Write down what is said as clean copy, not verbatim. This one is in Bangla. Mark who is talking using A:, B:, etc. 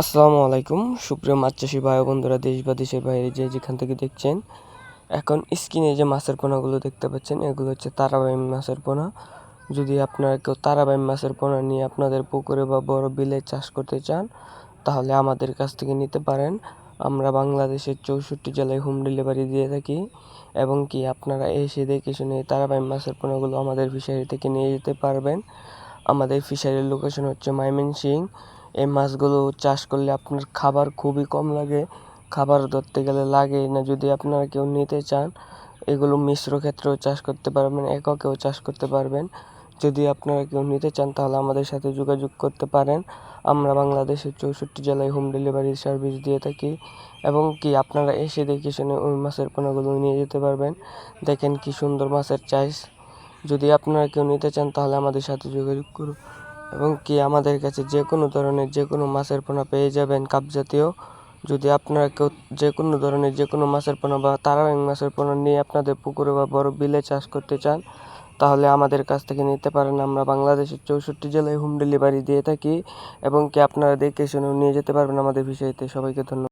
A: আসসালামু আলাইকুম সুপ্রিয় মাছ চাষি ভাই ও বন্ধুরা, দেশ বা দেশের বাইরে যে যেখান থেকে দেখছেন। এখন স্ক্রিনে যে মাছের পোনাগুলো দেখতে পাচ্ছেন, এগুলো হচ্ছে তারাবাইম মাছের পোনা। যদি আপনারা কেউ তারাবাইম মাছের পোনা নিয়ে আপনাদের পুকুরে বা বড় বিলে চাষ করতে চান, তাহলে আমাদের কাছ থেকে নিতে পারেন। আমরা বাংলাদেশের 64 জেলায় হোম ডেলিভারি দিয়ে থাকি, এবং কি আপনারা এসে দেখে শুনে তারাবাইম মাছের পোনাগুলো আমাদের ফিশারি থেকে নিয়ে যেতে পারবেন। আমাদের ফিশারির লোকেশন হচ্ছে ময়মনসিংহ। এই মাছগুলো চাষ করলে আপনার খাবার খুবই কম লাগে, খাবার ধরতে গেলে লাগে না। যদি আপনারা কেউ নিতে চান, এগুলো মিশ্র ক্ষেত্রেও চাষ করতে পারবেন, এককেও চাষ করতে পারবেন। যদি আপনারা কেউ নিতে চান তাহলে আমাদের সাথে যোগাযোগ করতে পারেন। আমরা বাংলাদেশের 64 জেলায় হোম ডেলিভারি সার্ভিস দিয়ে থাকি, এবং কি আপনারা এসে দেখে শুনে ওই মাছের পোনাগুলো নিয়ে যেতে পারবেন। দেখেন কি সুন্দর মাছের চাইস। যদি আপনারা কেউ নিতে চান তাহলে আমাদের সাথে যোগাযোগ করুন, এবং কি আমাদের কাছে যে কোনো ধরনের যে কোনো মাছের পোনা পেয়ে যাবেন কাপ জাতীয়। যদি আপনারা কেউ যে কোনো ধরনের যে কোনো মাছের পোনা বা তারাবাইম মাছের পোনা নিয়ে আপনাদের পুকুরে বা বড় বিলে চাষ করতে চান, তাহলে আমাদের কাছ থেকে নিতে পারেন। আমরা বাংলাদেশের 64 জেলায় হোম ডেলিভারি দিয়ে থাকি, এবং কি আপনারা দেখে শুনেও নিয়ে যেতে পারবেন আমাদের বিষয়তে। সবাইকে ধন্যবাদ।